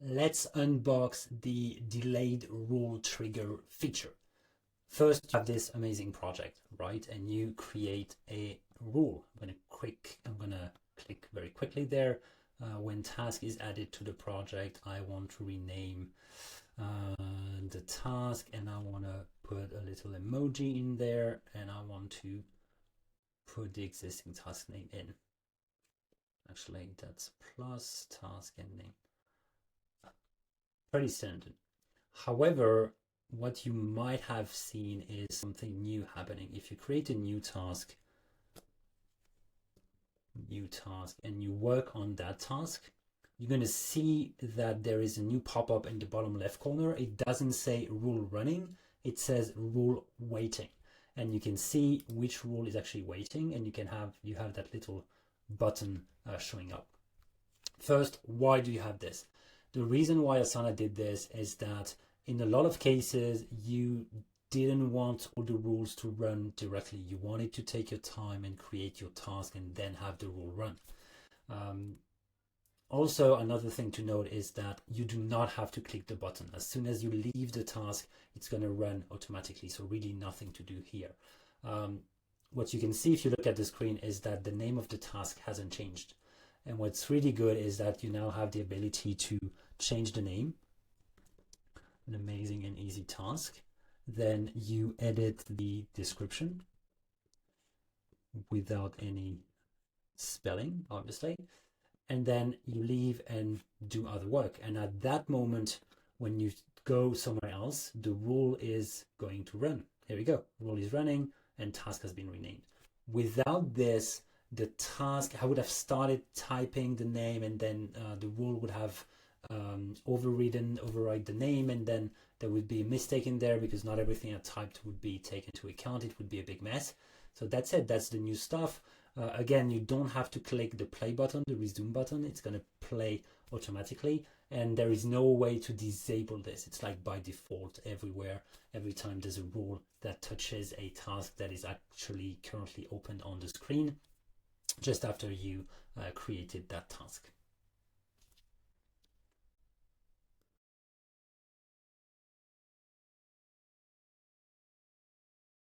Let's unbox the delayed rule trigger feature. First, you have this amazing project, right? And you create a rule. I'm gonna click very quickly there. When task is added to the project, I want to rename the task, and I want to put a little emoji in there, and I want to put the existing task name in. Actually, that's plus task and name. Pretty standard. However, what you might have seen is something new happening. If you create a new task, and you work on that task, you're going to see that there is a new pop-up in the bottom left corner. It doesn't say rule running, it says rule waiting. And you can see which rule is actually waiting, and you have that little button showing up. First, why do you have this? The reason why Asana did this is that in a lot of cases, you didn't want all the rules to run directly. You wanted to take your time and create your task and then have the rule run. Also, another thing to note is that you do not have to click the button. As soon as you leave the task, it's going to run automatically. So really nothing to do here. What you can see if you look at the screen is that the name of the task hasn't changed. And what's really good is that you now have the ability to change the name. An amazing and easy task. Then you edit the description without any spelling, obviously. And then you leave and do other work. And at that moment, when you go somewhere else, the rule is going to run. Here we go. Rule is running and task has been renamed. Without this, the task, I would have started typing the name, and then the rule would have override the name, and then there would be a mistake in there because not everything I typed would be taken into account. It would be a big mess. So that's it. That's the new stuff. Again, you don't have to click the play button, the resume button. It's going to play automatically, and there is no way to disable this. It's like by default everywhere. Every time there's a rule that touches a task that is actually currently open on the screen, just after you created that task.